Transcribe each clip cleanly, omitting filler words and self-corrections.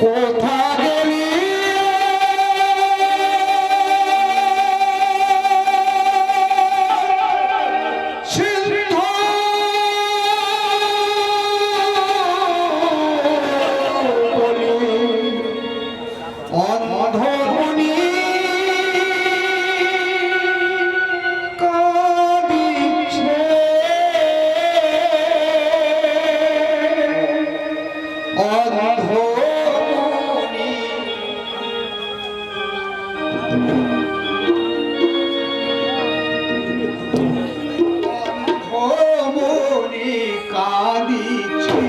কোথা গেলি সিন্ধু অন্ধমণি কাঁদিছে অন্ধমণি অন্ধমণি কাঁদিছে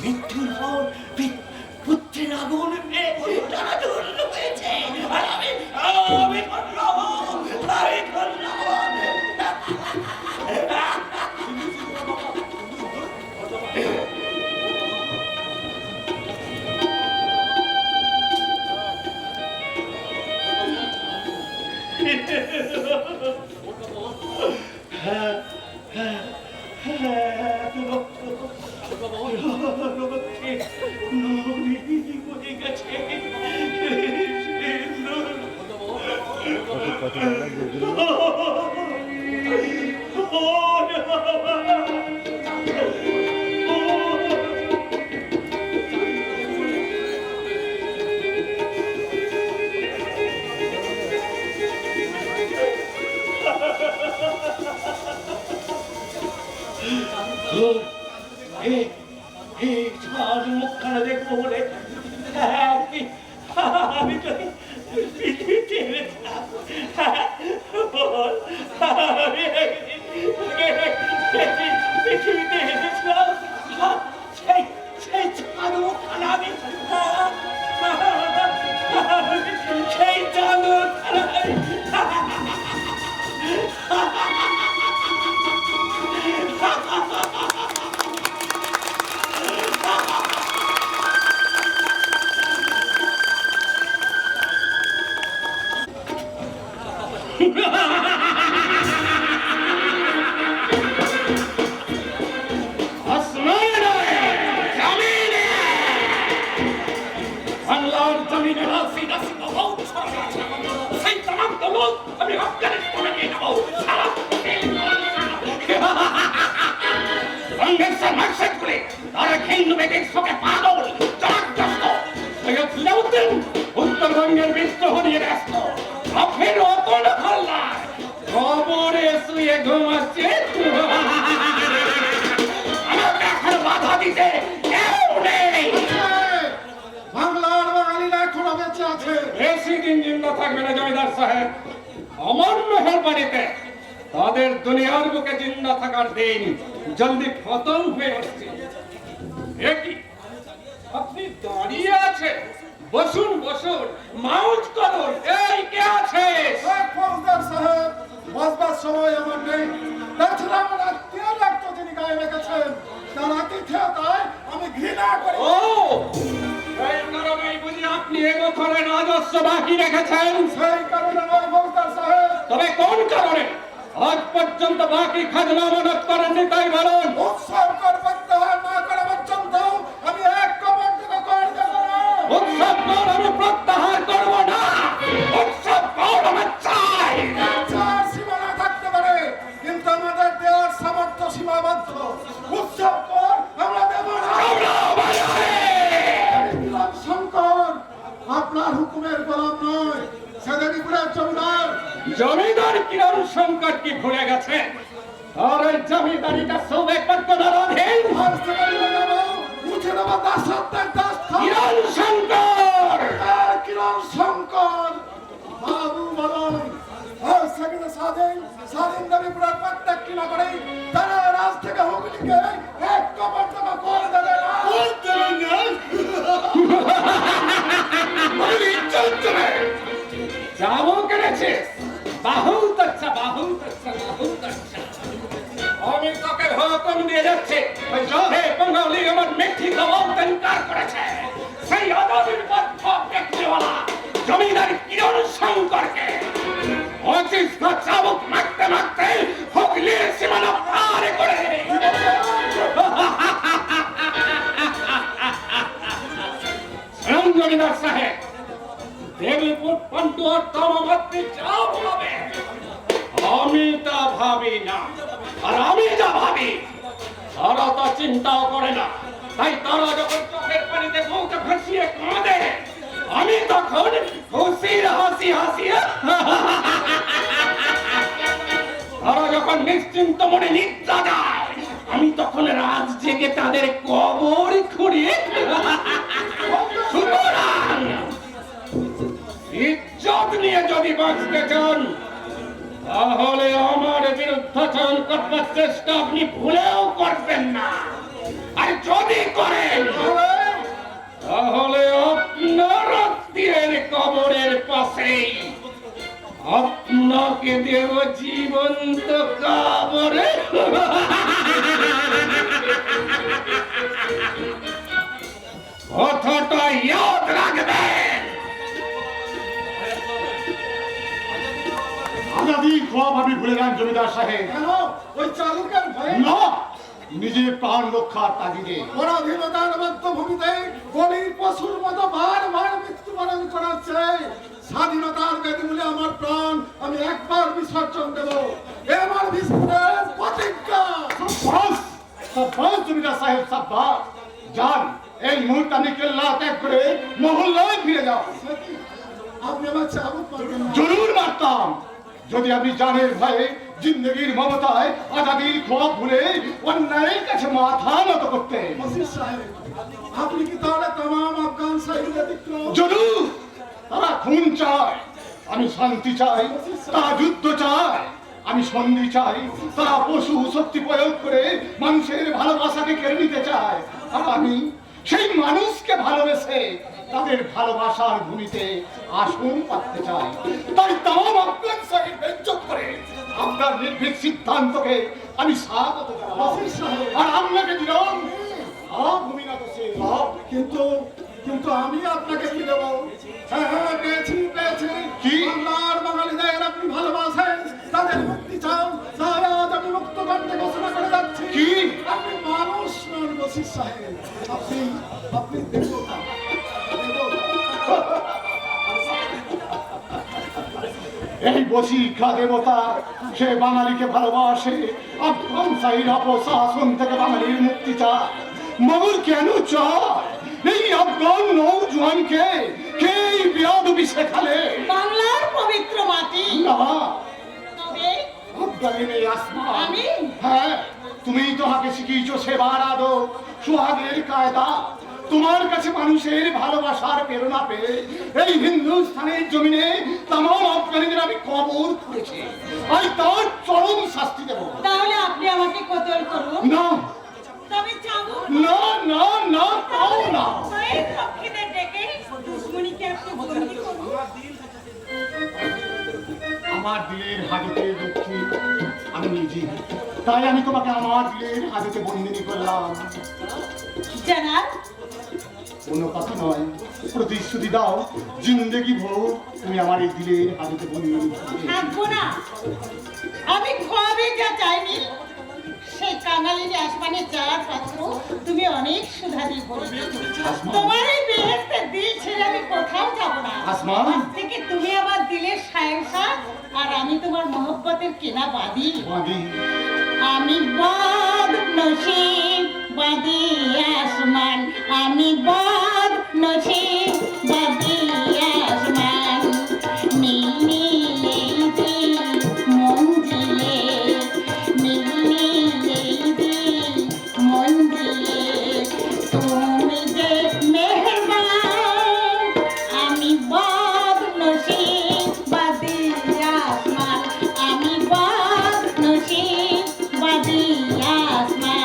মৃত্যুর পর পুত্রের আগুন তারা ধন্য হয়েছে আর আমি মুখখানা দেখবো বলে আমি তো পৃথিবীতে এসেছিলাম সেই চাঁদ মুখখানা আমি সেই চাঁদ মুখখানা আসমানে নয়, জমিনে। বাংলার জমিনে রাশি রাশি বহুত ছড়ানো আছে। সেই তামাম দৌলত আমি আফগানিস্তানে নিয়ে যাবো। সারা কংগ্রেসের মার্কসেটগুলি তারা হিন্দু বেদের শোকে পাগল, জনাগ্রস্ত। সৈয়দ সালাউদ্দিন উত্তরবঙ্গের বিদ্রোহ নিয়ে ব্যস্ত। আফের অতল হাল্লায় কবরে শুয়ে ঘুমাচ্ছে। আমাকে এখন বাধা দিতে কেউ নেই। বাংলার বাঙালিরা এখনো বেঁচে আছে। বেশি দিন জিন্দা থাকবে না জমিদার সাহেব। আমার মেহরবানিতে তাদের দুনিয়ার বুকে জিন্দা থাকার দিন জলদি খতম হয়ে আসছে। একই আপনি দাঁড়িয়ে আছেন, বসুন বসুন, মাউজ করুন। এই কে আছে? শেখ ফৌজদার সাহেব, বসবার সময় আমার নেই। তাছাড়া আমার আত্মীয় রক্ত যিনি গায়ে রেখেছেন, তার আতিথেয়তায় আমি ঘৃণা করি। ও এই কারণেই বুঝি আপনি এ বছরে রাজস্ব বাকি রেখেছেন। সেই কারণে নয় ফৌজদার সাহেব, তবে কোন কারণে আজ পর্যন্ত বাকি খাজনা মানত করেননি তাই বলুন। উৎসব কর প্রত্যাহার না করা পর্যন্ত আমি এক কবর থেকে কর দেব না। উৎসব কর আমি প্রত্যাহার করব না। উৎসব কর আমি চাই। চার সীমানা থাকতে পারে, কিন্তু আমাদের দেওয়ার সামর্থ্য সীমাবদ্ধ। উৎসব কর আমরা দেব না। দিলাম শঙ্কর, আপনার হুকুমের গোলাম নয়। সেদিনীপুরের জমিদার জমিদার কিরণ শঙ্কর কি ভুলে গেছে? আর ওই জমিদারিটা সব একবার কোনার অধীন। আজ থেকে নিয়ে যাবো, মুছে দেবো দাসত্বের দাস কিরণ শঙ্কর কিরণ শঙ্কর বাবু বলুন। আজ থেকে স্বাধীন স্বাধীন দেবীপুরের প্রত্যেক কিনা করে তারা রাজ থেকে হুগলিকে এক কবর থেকে করে দেবে না। যাবো কেনেছিস? বহুত আচ্ছা, বহুত আচ্ছা, বহুত আচ্ছা। আমি তোকে হুকুম দিয়ে যাচ্ছি, ওই জহে বাঙালি আমার মিঠি খাওয়াও ইনকার করেছে। সেই আজাদির পথ ব্যক্তিওয়ালা জমিদার কিরণ শঙ্করকে 25 ঘর চাবুক মারতে মারতে হুগলির সীমানা পার করে দেবে। জমিদার সাহেব, দেবীপুর পন্টুয়ার তমামাত্রী যা বলবে আমি তা ভাবি না। আর আমি যা ভাবি তারা তা চিন্তাও করে না। তাই তারা যখন চোখের পানিতে বউকে ভাসিয়ে কাঁদে, আমি তখন খুশির হাসি হাসিয়ে তারা যখন নিশ্চিন্ত মনে নিদ্রা যায়, আমি তখন রাত জেগে তাদের কবর খুঁড়িয়ে সুতরাং ইজ্জত নিয়ে যদি বাঁচতে চান, তাহলে আমার বিরুদ্ধাচরণ করবার চেষ্টা আপনি ভুলেও করবেন না। আর যদি করেন তাহলে আপনার আত্মীয়ের কবরের পাশেই আপনাকে দেব জীবন্ত কবরে। কথাটা ইয়াদ রাখবেন। আজাদি সব আমি ভুলে যান জমিদার সাহেব। কেন? ওই চালুকের ভয়ে না, নিজের প্রাণ রক্ষার তাগিদে পরাধীনতার মধ্যভূমিতে বলির পশুর মতো বারবার মৃত্যুবরণ করাচ্ছে। স্বাধীনতার বেদমূলে আমার প্রাণ আমি একবার বিসর্জন দেব, এ আমার বিস্ফোরের প্রতিজ্ঞা। সাব্বাস জমিদার সাহেব, সাব্বাস। যান, এই মুহূর্তে আমি কেল্লা ত্যাগ করে মহল্লায় ফিরে যাও। আপনি আমার চাবুক মারবেন না? জরুর মারতাম, যদি আপনি জানের ভয়ে জিন্দগির মমতায় আজাদির খোয়াব ভুলে অন্যায়ের কাছে মাথা নত করতে। আপনি কি তাহলে তামাম আফগান সাহিত্যের জরুর? তারা খুন চায়, আমি শান্তি চাই। তারা যুদ্ধ চায়, আমি সন্ধি চাই। তারা পশু শক্তি প্রয়োগ করে মানুষের ভালোবাসাকে কেড়ে নিতে চায়, আর আমি সেই মানুষকে ভালোবেসে তাদের ভালোবাসার ভূমিতে আসন পাততে চাই। তাই তাম আফগান সাহিব বেজ্জত করে আপনার নির্ভীক সিদ্ধান্তকে আমি স্বাগত জানাই। আর আপনাকে দিলাম ভূমিকা দোষে। কিন্তু আমি আপনাকে কি দেবো? হ্যাঁ হ্যাঁ, পেয়েছি পেয়েছি। কি বাংলার বাঙালিদের আপনি ভালোবাসেন। বশির সাহেব, আপনি আপনি দেবতা এই বশিক্ষা দেবতা, সে বাঙালিকে ভালোবাসে, আফগান সাহির অপশাসন থেকে বাঙালির মুক্তি চায়। মগর কেন চায় এই আফগান নৌজওয়ানকে কে বিয়াদবি শেখালে? বাংলার পবিত্র মাটি। না, তবে আফগানি নেই আসমা। আমি? হ্যাঁ, তুমি তোমাকে শিখিয়েছো সেবার আদব, সোহাগের কায়দা। তোমার কাছে মানুষের ভালোবাসার প্রেরণা পেয়ে এই হিন্দুস্থানের জমিনে তামাম আফগানিদের আমি কবর করেছি। আজ তার চরম শাস্তি দেব। তাহলে আপনি আমাকে কতল করুন। না তবে যাবো না না না, তাও না। শহীদ রক্ষীদের ডেকে দুশ্মনীকে আপনি বন্দী করুন। আমার দিলের হাজতে রক্ষী আমি নিজে, তাই আমি তোমাকে আমার দিলের হাজতে বন্দিনী করলাম। জানাব, কোনো কথা নয়, প্রতিশ্রুতি দাও জিন্দেগি ভোর তুমি আমার এই দিলের হাজতে বন্দিনী করবে। থাকবো না। আমি খোয়াবে যা চাইনি সেই কাঙালিনী আসমানের চার পাত্র তুমি অনেক সুধা দিয়ে করে দিয়েছো। তোমার এই বেহেশতের দিল ছেড়ে আমি কোথাও যাব না। আসমা, আজ থেকে তুমি আমার দিলের শাহেনশাহ আর আমি তোমার মহব্বতের কেনা বাদী। বাঁধি আমি বাদ নসিব বাদি আসমান, আমি বাদ নসিব বাদি আসমান, নীল নীলে দিল মঞ্জিলে, নীল নীলে দিল মঞ্জিলে, তুমি যে মেহরবান, আমি বাদ নসিব বাদি আসমান, আমি বাদ নসিব বাদি আসমান।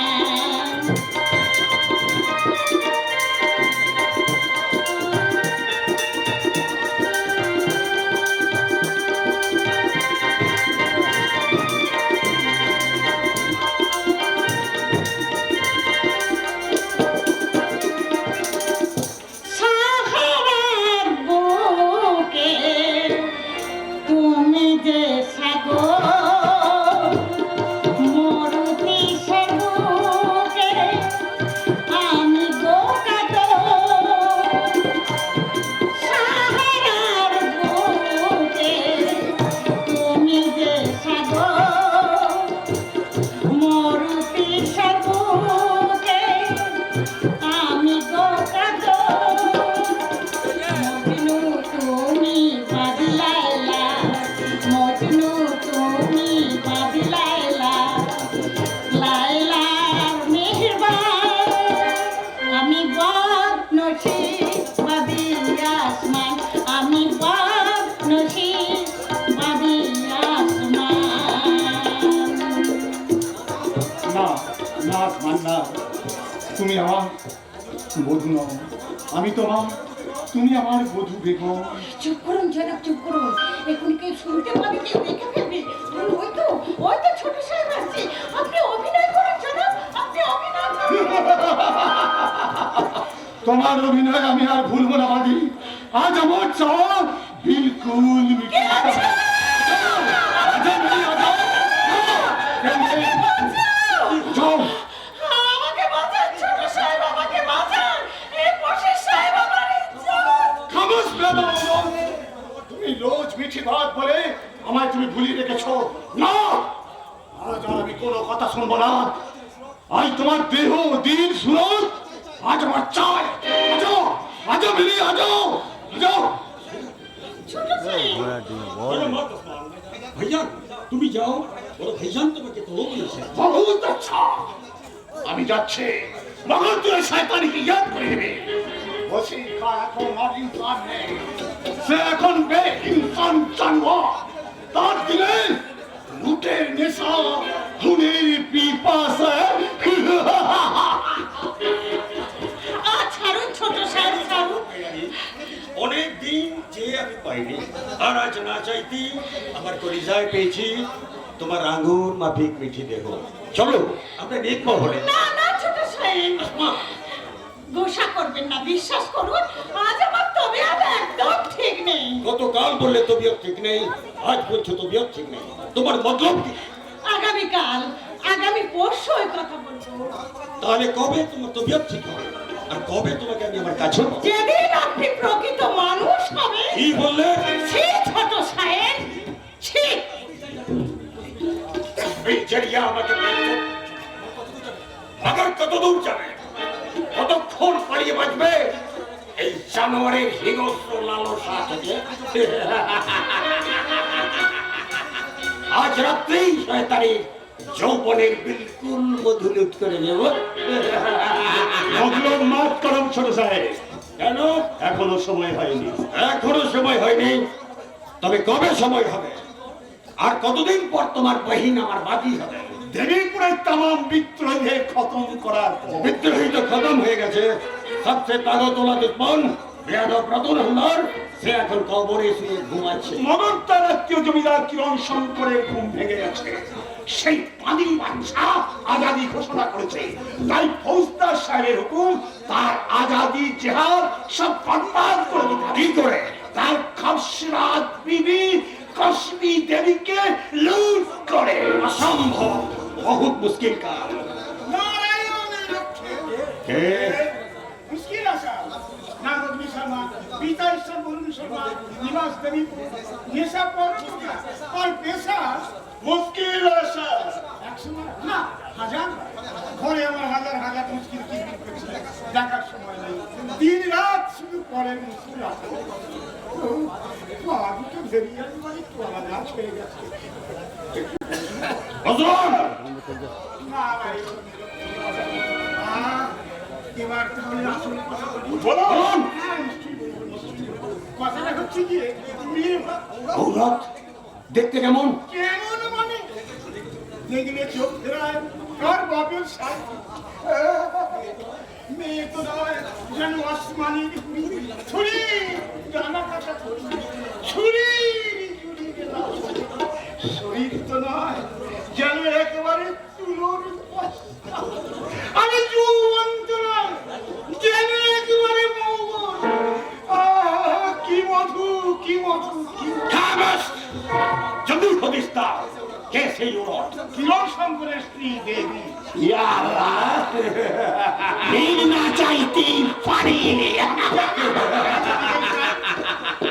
সাহারার বুকে তুমি যে সাগর, মরুতি সাগরে আমি গোকাতর। সাহারার বুকে তুমি যে সাগর, মরুতি সাগরে আমি গোকাতর। মজনু তুমি বদলাইলা, মজনু তুমি বদলাইলা, লাইলার মেহরবান, আমি বাদ নসিব বাদি আসমান, আমি বাদ নসিব বাদি আসমান। না না আসমান না, তুমি আমার বধূ নও, আমি তোমার, তুমি আমার বধূ বেগম। চুপ করুন জনাব, চুপ করুন। এখন কেউ শুনতে পাবে, কেউ দেখে ফেলবে। ওই তো ছোট সাহেব আসছে। আপনি অভিনয় করুন জনাব, আপনি অভিনয় করুন। তোমার অভিনয় আমি আর ভুলবো না বাদি। আজ আমার চাওয়া বিলকুল মিটে গেছে। যাও, আমাকে বাঁচান ছোট সাহেব, আমাকে বাঁচান। এই বশির সাহেব আমার ইজ্জত। খামোশ বেদম। তুমি রোজ মিঠি ভাত বলে আমায় তুমি ভুলিয়ে রেখেছো। না, আজ আর আমি কোনো কথা শুনবো না। আজ তোমার দেহ দিন সুরত আজ আমার চাই। আজো আজো মিলি আজো আজো। ছোট সাহেব ভাইজান তুমি যাও, বড় ভাইজান তোমাকে তো বলেছে। বহুত আচ্ছা, আমি যাচ্ছি। মগর তুই শয়তানিকে ইয়াদ করে দেবে। বসি কা এখন আর ইনসান নেই, সে এখন বে ইনসান জানোয়ার। তার দিলে লুটের নেশা, খুনের পিপাসা। ছাড়ুন ছোট সাহেব, ছাড়ুন। অনেক দিন যে আমি পাইনি, আর আজ না চাইতি আমার কলিজায় পেয়েছি তোমার আঙ্গুর মাফিক মিঠি দেহ। চলো আমরা নেক মহলে। না না ছোট সাহেব, গোসা করবেন না, বিশ্বাস করুন। আজ আমার তবিয়ত একদম ঠিক নেই। গতকাল বললে তবিয়ত ঠিক নেই, আজ বলছো তবিয়ত ঠিক নেই। তোমার মতলব কি? আগামীকাল আগামী পরশু ওই কথা বলবো। তাহলে কবে তোমার তবিয়ত ঠিক হবে আর কবে তোমাকে আমি আমার কাছে পাবো? যেদিন আপনি প্রকৃত মানুষ হবে। কি বললে? ছি ছোট সাহেব, ছি। এই জড়িয়া আমাকে বলতো, আবার কত দূর যাবে, কতক্ষণ পালিয়ে বাঁচবে এই জানোয়ারের হিংস্র লালসা থেকে? আজ রাত্রেই শয়তানির যৌবনের বিলকুল মধুলুট করে নেব। মতলব মাফ করুন ছোট সাহেব, কেন? এখনো সময় হয়নি। এখনো সময় হয়নি, তবে কবে সময় হবে? আর কতদিন পর তোমার বহিন আমার বাদী হবে? দেবীপুরের তামাম বিদ্রোহীদের খতম করার পর। বিদ্রোহী তো খতম হয়ে গেছে। সবচেয়ে তাগতলা দুশ্মন বেয়াদব রতন হালদার, সে এখন কবরে শুয়ে ঘুমাচ্ছে। মগর তার আত্মীয় জমিদার কিরণ শঙ্করের ঘুম ভেঙে গেছে। সেই পানি বাচ্চা আজাদি ঘোষণা করেছে, তাই ফৌজদার সাহেবের হুকুম তার আজাদি জেহাদ সব বরবাদ করে দিতে হবে। কি করে? তার খাসরাত বিবি কশ্মী দেবীকে লুট করে। অসম্ভব, বহুত মুশকিল কাজ। কে? मुश्किल आशा नागोदमी शर्मा पिता ईश्वर बंधु शर्मा निवास देवीपुर ये सब पढ़ा और पेशा মুশকিল আশা एक समय ना हजार ঘরে আমার হাজার হাজার মুশকিল কি দেখার সময় নেই দিন রাত শুধু পড়ে মুশকিল আসে আমি তো বেরিয়ে মানে তো আলাদা হয়ে গেছে হজরত, না ভাই এবার তাহলে আসলে কথা বলি বলুন। হ্যাঁ, নিশ্চয়ই বলবো, নিশ্চয়ই বলবো। কথাটা হচ্ছে কি মেয়ে ঔরত দেখতে কেমন? কেমন মানে দেখলে চোখ ফেরায় কার বাপের সাথে মেয়ে তো নয় যেন আসমানি ছুরি জানা কাটা ছুরি শরীর তো নয় যেন একেবারে তুলোর আমি যুবন্ত নয় যেন একেবারে মৌবন কি মধু কি মধু কি খামোশ! জলদি হদিস দাও, কে সেই ঔরত? কিরণ শঙ্করের স্ত্রী দেবী ইয়া আল্লাহ, দিন না চাইতেই পারি।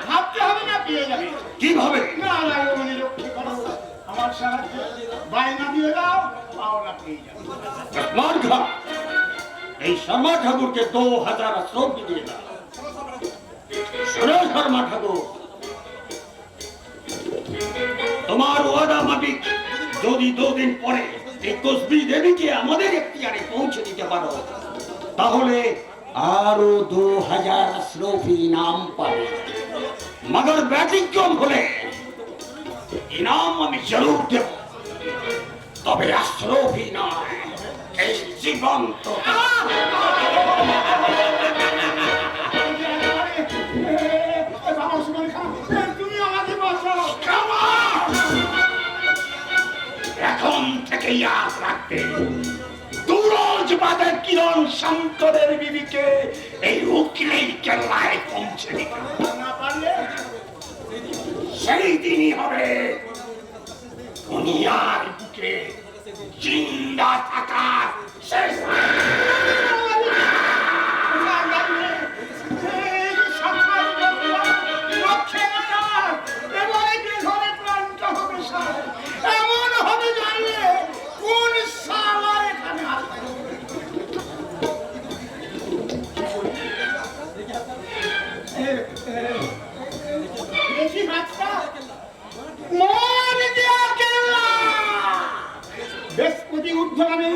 ভাবতে হবে না পেয়ে যাবে কিভাবে? নারায়ণী রক্ষে করো আমার সাহায্য বায়না দিয়ে দাও পাওনা পেয়ে যাবে আসমান খা, এই শর্মা ঠাকুরকে 2000 শ্রদ্ধা দিয়ে দাও। শোনো শর্মা ঠাকুর, তোমার ওয়াদা মাফিক যদি 2 দিন পরে এই কসবি দেবীকে আমাদের এখতিয়ারে পৌঁছে দিতে পারো, তাহলে আরো 2000 শ্রোফি ইনাম পাবে। মগর ব্যতিক্রম হলে ইনাম আমি জরুর দেব, তবে আশ্রফি নয়, এই জীবন্ত। তুমি আমাকে বাঁচাও এখন থেকে ইয়াদ রাখবে, দুরোজ বাদে কিরণ শঙ্করের বিবিকে এই উকিলের কেল্লায় পৌঁছে দিতে হবে। না পারলে সেই দিনই হবে দুনিয়ার বুকে জিন্দা থাকার শেষ। এমন হবে জানলে কোন সালা এখানে আসবে দেখি হাতটা মন দিয়া কেল্লা বৃহস্পতি ঊর্ধ্বগামী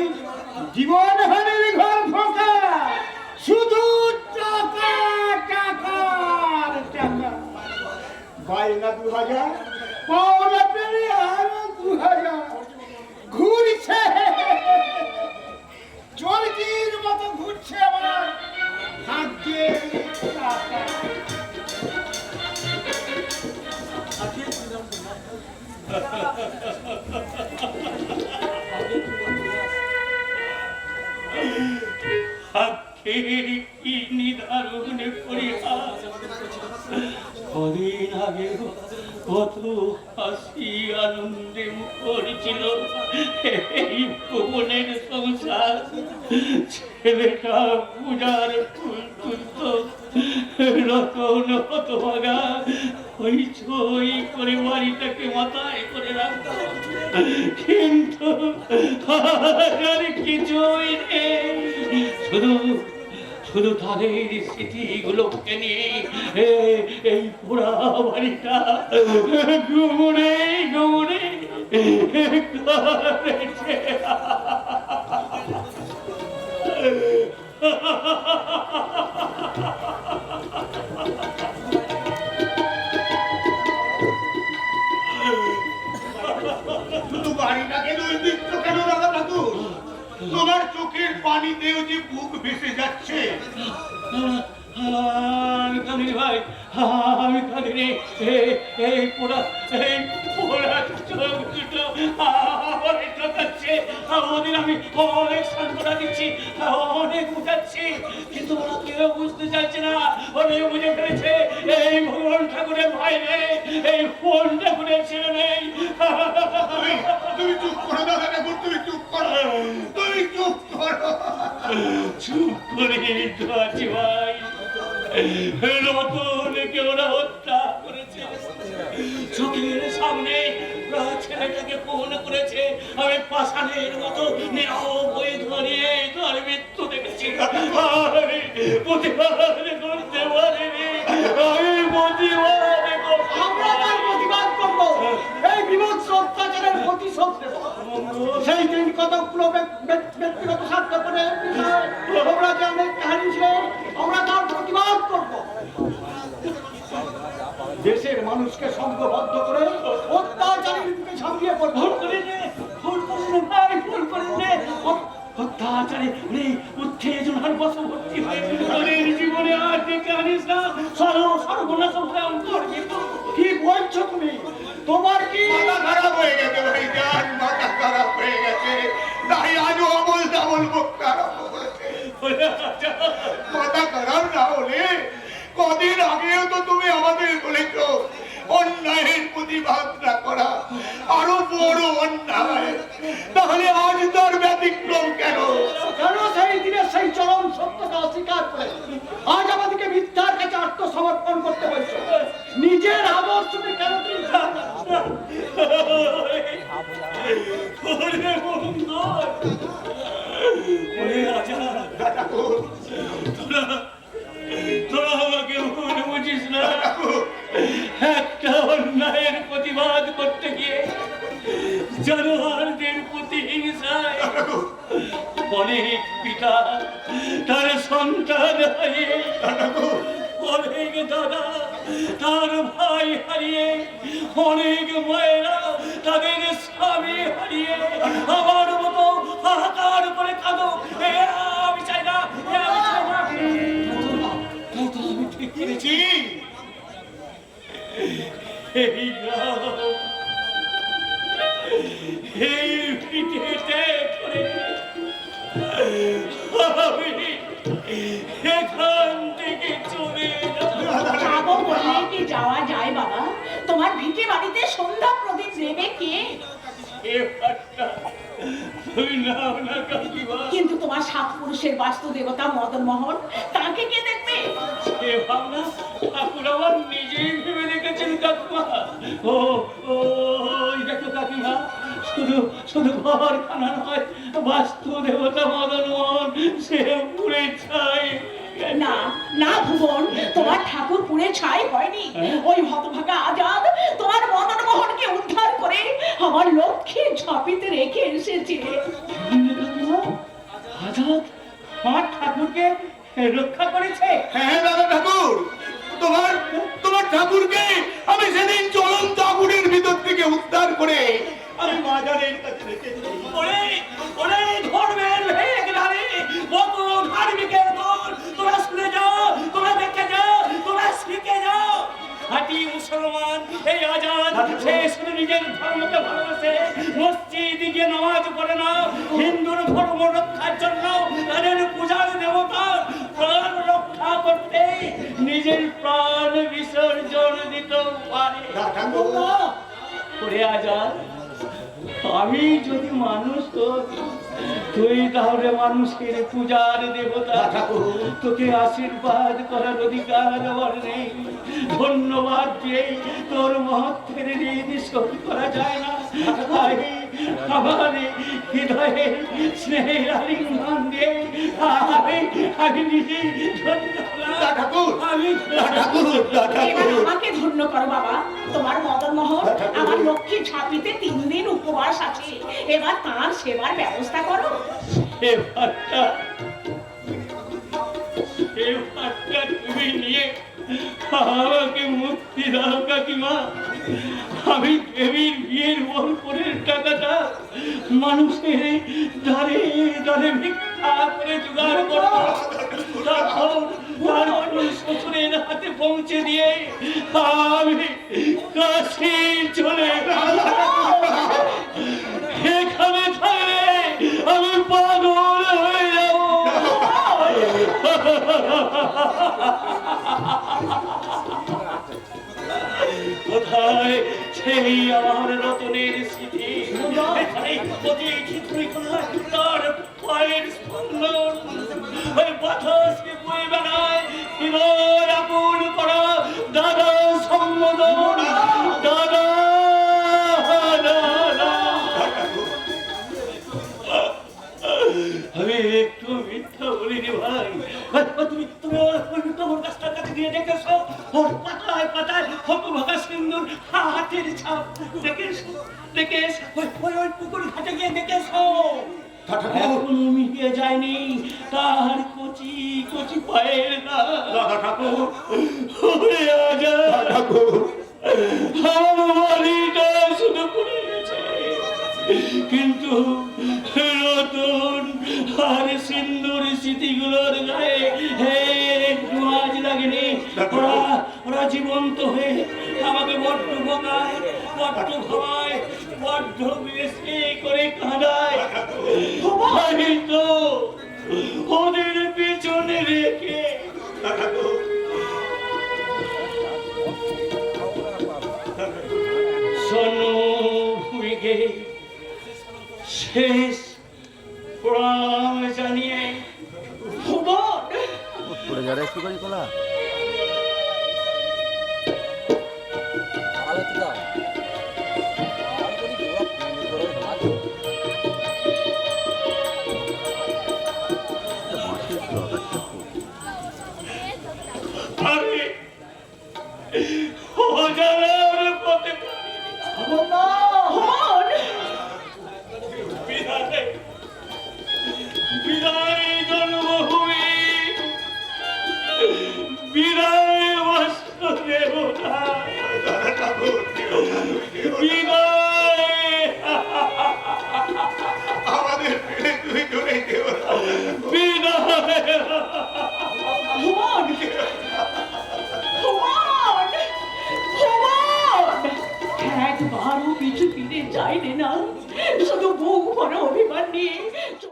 জীবন হানির ঘর ফাঁকা শুধু টাকা টাকার টাকা বায়না 2000 পাওনা পেলে আরো 2000 ঘুরছে চলকির মতো ঘুরছে আমার ভাগ্যের টাকা ভাগ্যের কি নিদারুণ পরিহাস, কদিন আগে কত হাসি আনন্দে মুখর ছিল এই ভুবনের সংসার। ছেলেটা পূজার ফুল তুলত, রতন হতভাগা ওই ছই করে বাড়িটাকে মাথায় করে রাখত, কিন্তু আর কিছুই নেই, শুধু শুধু তাদের স্মৃতিগুলোকে নিয়ে এই পোড়া বাড়িটা ঘুমুরে ঘুমুরে করেছে। শুধু বাড়িটাকে দুই দিচ্ছ কেন দাদা ঠাকুর? তোমার চোখের পানিতেও যে বুক ভেসে যাচ্ছে। আমি কাঁদিনি ভাই, আমি কাঁদিনি। এই পোড়া চোখ দুটো আমার ঠকাচ্ছে। ওদের আমি অনেক সান্ত্বনা দিচ্ছি, অনেক বুঝাচ্ছি, কিন্তু ওরা কেউ বুঝতে চাইছে না। ওরাও বুঝে ফেলেছে এই ভগবান ঠাকুরের ভাই নেই, এই ফোন ঠাকুরের ছেলে নেই। তুমি চুপ করো দাদা ঠাকুর, তুমি চুপ করো, তুমি চুপ করো। চুপ করে তো আছি ভাই। রতনকে ওরা হত্যা করেছে, চোখের সামনে ছেলেটাকে ফোন করেছে। আমি পাষাণের মতো নীরব হয়ে ধরিয়ে তার মৃত্যু দেখেছি। আমি প্রতিবাদ করতে পারিনি, আমি প্রতিবাদ আমরা তার প্রতিবাদ করবো, এই বিভৎস অত্যাচারের প্রতিশোধ নেব। সেই দিন কতগুলো ব্যক্তিগত স্বার্থ করে তোমরা যে অনেক কাহিনী ছিল, আমরা তার প্রতিবাদ করবো। দেশের মানুষকে সংঘবদ্ধ করে অত্যাচারের দিকে ঝাঁপিয়ে পড়বো। ভুল করেছে, ভুল করেছে ভাই, ভুল করেছে। অত্যাচারে উত্তেজনার বশবর্তী হয়ে ওদের জীবনে আর দেখে আনিস না। সর্বনাশ অন্তর্গত। কি বলছো তুমি? তোমার কি মাথা খারাপ হয়ে গেছে ভাই জান, মাথা খারাপ হয়ে গেছে। তাই আজও অমল দামল মুখ খারাপ করেছে। মাথা খারাপ না হলে কদিন আগেও তো তুমি আমাদের বলেছ অন্যায়ের প্রতিবাদ না করা আরো বড় অন্যায়, তাহলে আজ তার ব্যতিক্রম কেন? কেন সেই দিনের সেই চরম সত্যকে অস্বীকার করে আজ আমাদেরকে মিথ্যার কাছে আত্মসমর্পণ করতে হয়েছে? নিজের আদর্শকে কেন তোরা আমাকে ভুল বুঝিস না। একটা অন্যায়ের প্রতিবাদ করতে গিয়ে জানোয়ারদের প্রতি হিংসায় অনেক পিতা তার সন্তান হারিয়ে, অনেক দাদা তার ভাই হারিয়ে, অনেক মায়েরা তাদের স্বামী হারিয়ে আমার মতো হাহাকার করে কাঁদো। আমি চাই না, আমি চাই না। আমি ঠিক করেছি। এই গ্রাম, এই পিঠেতে করে আমি এখান থেকে চলে যাবো বললে কি যাওয়া যায় বাবা? তোমার ভিটে বাড়িতে সন্ধ্যা প্রদীপ দেবে কে? কিন্তু তোমার সাত পুরুষের বাস্তু দেবতা মদন মোহন, তাকে কে দেখবে? সে ভাবনা ঠাকুর আমার নিজেই ভেবে রেখেছেন কাকিমা। ও ও দেখো কাকিমা, শুধু শুধু ঘরখানা নয়, বাস্তু দেবতা মদন মোহন সে পুড়ে ছাই। না না ভুবন, তোমার ঠাকুর পুড়ে ছাই হয়নি। ওই হতভাগা আজাদ তোমার মদন মোহনকে উদ্ধার করে আমার লক্ষ্মীর ঝাঁপিতে রেখে এসেছে। আজাদ আমার ঠাকুরকে রক্ষা করেছে? হ্যাঁ দাদা ঠাকুর, তোমার তোমার ঠাকুরকে আমি সেদিন জ্বলন্ত আগুনের ভিতর থেকে উদ্ধার করে আমি মাজারের কাছে রেখেছি। ওরে ওরে ধর্মের ভেগ নারী, কত ধার্মিকের দল, তোরা শুনে যাও, তোরা দেখে যাও, তোরা শিখে যাও। খাঁটি মুসলমান এই আজাদ সে শুধু নিজের ধর্মকে ভালোবাসে, মসজিদে গিয়ে নামাজ পড়ে না, হিন্দুর ধর্ম রক্ষার জন্য তাদের পূজার দেবতার প্রাণ রক্ষা করতে নিজের প্রাণ জলে বিসর্জন দিতেও পারে। ওরে আজাদ, আমি যদি মানুষ হই, তুই তাহলে মানুষের পূজার দেবতা, তোকে আশীর্বাদ করার অধিকার আমার নেই। ধন্যবাদ দিয়ে তোর মহত্বের ঋণ শোধ করা যায় না। আমার হৃদয়ে স্নেহের আলিঙ্গন দিয়ে আমি নিজেই ধন্যবাদ। এবার আমাকে ধন্য করো বাবা। তোমার মদন মোহন আমার লক্ষ্মী ঝাঁপিতে 3 দিন উপবাস আছে, এবার তার সেবার ব্যবস্থা করো। এবারটা তুমি নিয়ে আমাকে মুক্তি দাও কাকিমা। আমি দেবীর বিয়ের বরপুরের টাকাটা মানুষের দ্বারে দ্বারে ভিক্ষা করে জোগাড় করব, তারপর শ্বশুরের হাতে পৌঁছে দিয়ে আমি কাশি চলে এখানে থাকলে আমি পাগল হয়ে যাব। কোথায় সেই আমার রতনের স্মৃতি? এখানে প্রতিটি পরিকল্পনায় তার পায়ের স্পন্দন, ওই বাতাসকে বয়ে বেড়ায় হৃদয় আপন করা দাদা সম্বোধন। দাদা আমি একটু মিথ্যা বলিনি ভাই। তুমি তুমি ওর গাছটার কাছে গিয়ে দেখেছো? ওর পাতায় পাতায় হতভাগা সিন্দুর হাতের ছাপ দেখেছো? দেখেছো? ওই পুকুর ঘাটে গিয়ে দেখেছো? এখনো মিলিয়ে যায়নি তার কচি কচি পায়ের দাদা ঠাকুর। আমার বাড়িটা শুধু পড়ে গেছে, কিন্তু রতন আর সিন্দুর স্মৃতিগুলোর গায়ে একটু আজ লাগেনি। ওরা জীবন্ত হয়ে আমাকে বড্ড বোকায়, বড্ড ভাবায়, বড্ড বেশি করে কাঁদায়। আমি তো ওদের পিছনে রেখে শোনো ভূমিকে শেষ প্রণাম জানিয়ে ভুবন পড়ে যারা একটু করে কোলা আলো তো দাও আর করি পুরো ভাত আমি অজানার পথে বিদায় বিদায় জন্মভূমি, বিদায় বস্ত্র দেবতা, বিদায় আমাদের দুইজনেই দেবতা। বিদায়। ভুবন! ভুবন! ভুবন! একবারও পিছু ফিরে যায়নি না, শুধু বুক ভরে